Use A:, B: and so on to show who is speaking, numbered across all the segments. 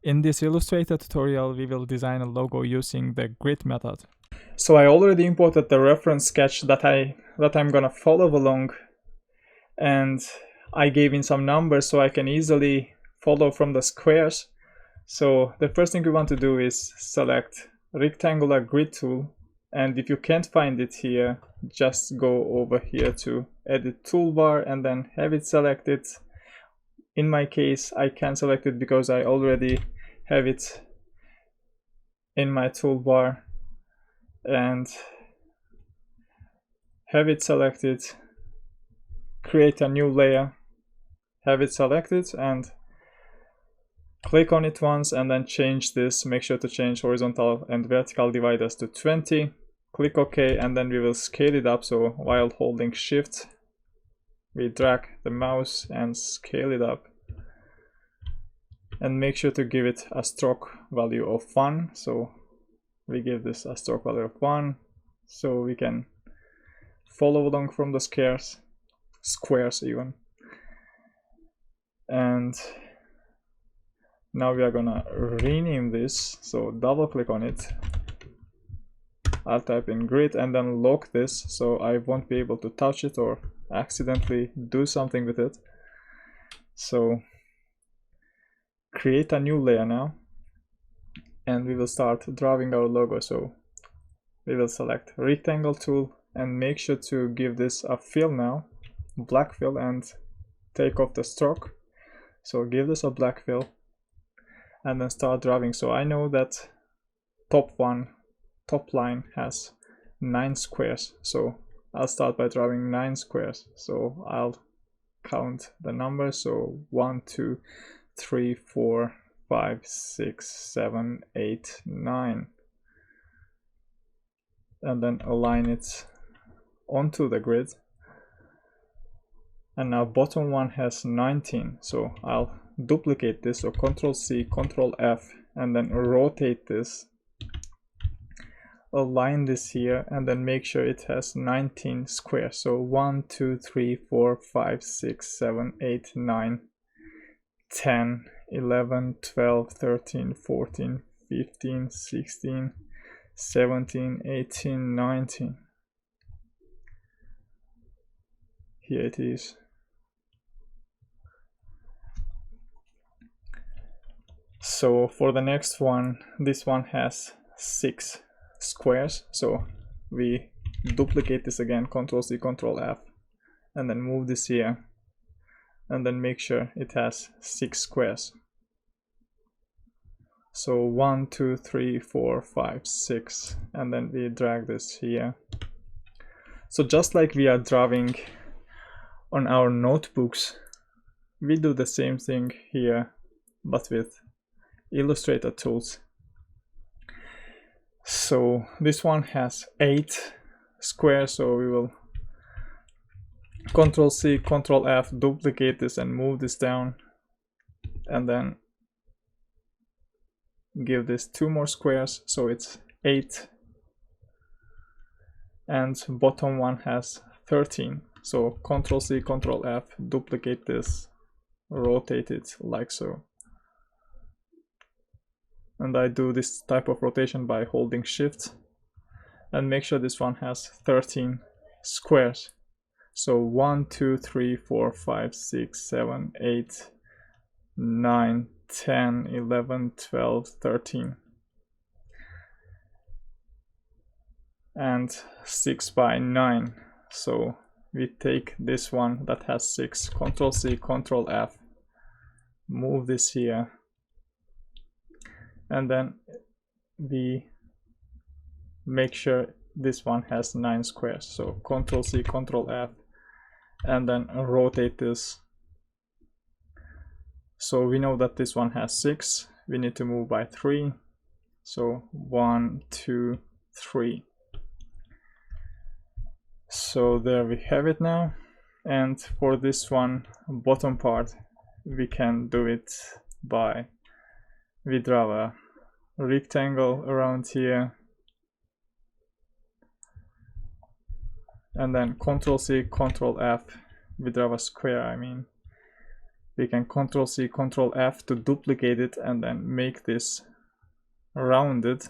A: In this Illustrator tutorial, we will design a logo using the grid method. So I already imported the reference sketch that I'm gonna follow along, and I gave in some numbers so I can easily follow from the squares. So the first thing we want to do is select rectangular grid tool, and if you can't find it here, just go over here to edit toolbar and then have it selected. In my case, I can select it because I already have it in my toolbar, and have it selected, create a new layer, have it selected, and click on it once, and then change this. Make sure to change horizontal and vertical dividers to 20. Click OK, and then we will scale it up. So while holding Shift, we drag the mouse and scale it up. And make sure to give it a stroke value of 1. So we give this a stroke value of 1, so we can follow along from the squares even. And now we are gonna rename this. So double click on it. I'll type in grid and then lock this so I won't be able to touch it or accidentally do something with it. So create a new layer now, and we will start drawing our logo. So we will select rectangle tool and make sure to give this a fill now, black fill, and take off the stroke. So give this a black fill and then start drawing. So I know that top line has 9 squares, so I'll start by drawing 9 squares. So I'll count the numbers. So 1, 2, 3, 4, 5, 6, 7, 8, 9, and then align it onto the grid. And now bottom one has 19, so I'll duplicate this. So Ctrl C, Ctrl F, and then rotate this, align this here, and then make sure it has 19 squares. So 1, 2, 3, 4, 5, 6, 7, 8, 9, 10, 11, 12, 13, 14, 15, 16, 17, 18, 19. Here it is. So for the next one, this one has 6 squares. So we duplicate this again, Ctrl C, Ctrl F, and then move this here, and then make sure it has 6 squares. So 1, 2, 3, 4, 5, 6, and then we drag this here. So just like we are drawing on our notebooks, we do the same thing here, but with Illustrator tools. So this one has 8 squares, so we will Ctrl C, Ctrl F, duplicate this and move this down, and then give this 2 more squares, so it's 8. And bottom one has 13. So Ctrl C, Ctrl F, duplicate this, rotate it like so. And I do this type of rotation by holding Shift, and make sure this one has 13 squares. So 1, 2, 3, 4, 5, 6, 7, 8, 9, 10, 11, 12, 13. And 6 by 9. So we take this one that has 6, Ctrl C, Ctrl F, move this here, and then we make sure this one has 9 squares. So Ctrl C, Ctrl F, and then rotate this. So we know that this one has 6. We need to move by 3. So 1, 2, 3. So there we have it now. And for this one, bottom part, we can do it by, we draw a rectangle around here, and then Ctrl C, Ctrl F, we draw a square, we can Ctrl C, Ctrl F to duplicate it and then make this rounded,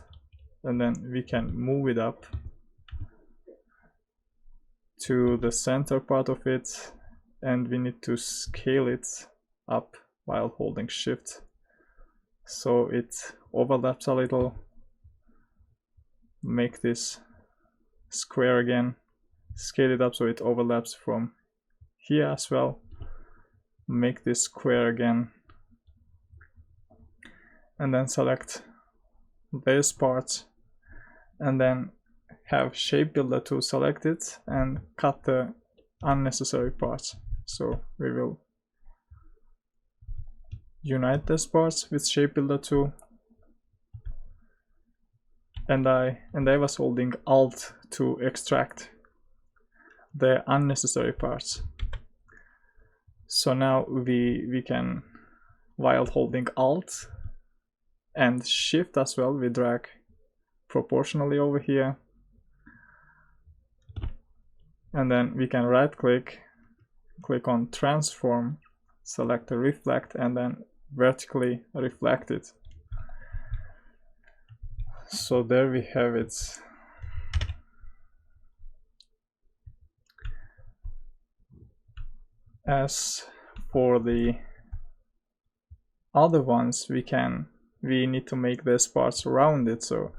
A: and then we can move it up to the center part of it, and we need to scale it up while holding Shift so it overlaps a little. Make this square again, scale it up so it overlaps from here as well. Make this square again, and then select this part, and then have Shape Builder tool selected and cut the unnecessary parts. So we will unite these parts with Shape Builder tool, and I was holding Alt to extract the unnecessary parts. So now we can, while holding Alt and Shift as well, we drag proportionally over here, and then we can right click on Transform, select the Reflect, and then vertically reflect it. So there we have it. As for the other ones, we need to make these parts rounded, so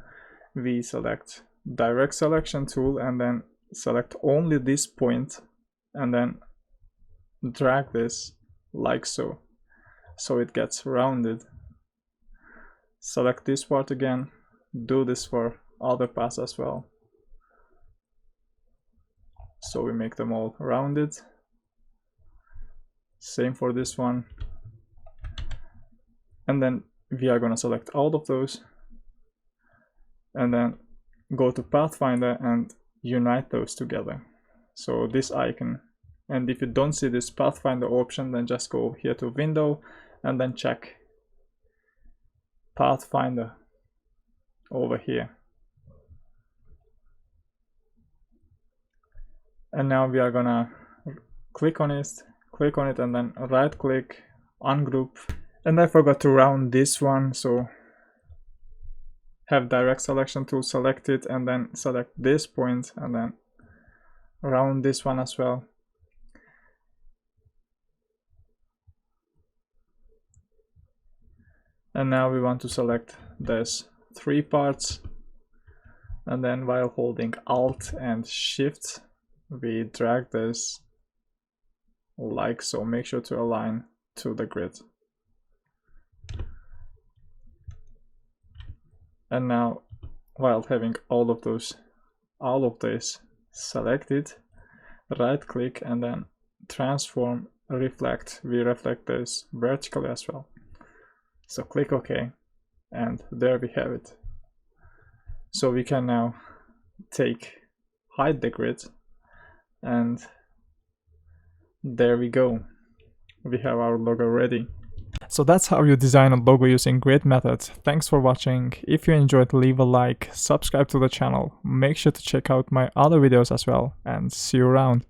A: we select Direct Selection tool and then select only this point, and then drag this like so it gets rounded. Select this part again, do this for other parts as well, so we make them all rounded. Same for this one, and then we are going to select all of those and then go to Pathfinder and unite those together. So this icon, and if you don't see this Pathfinder option, then just go here to Window and then check Pathfinder over here. And now we are gonna click on it and then right click, ungroup. And I forgot to round this one, so have Direct Selection tool selected and then select this point and then round this one as well. And now we want to select these three parts, and then while holding Alt and Shift, we drag this like so. Make sure to align to the grid. And now, while having all of this selected, right click and then Transform, Reflect. We reflect this vertically as well. So click OK, and there we have it. So we can now hide the grid, and there we go. We have our logo ready. So that's how you design a logo using grid method. Thanks for watching. If you enjoyed, leave a like, subscribe to the channel. Make sure to check out my other videos as well, and see you around.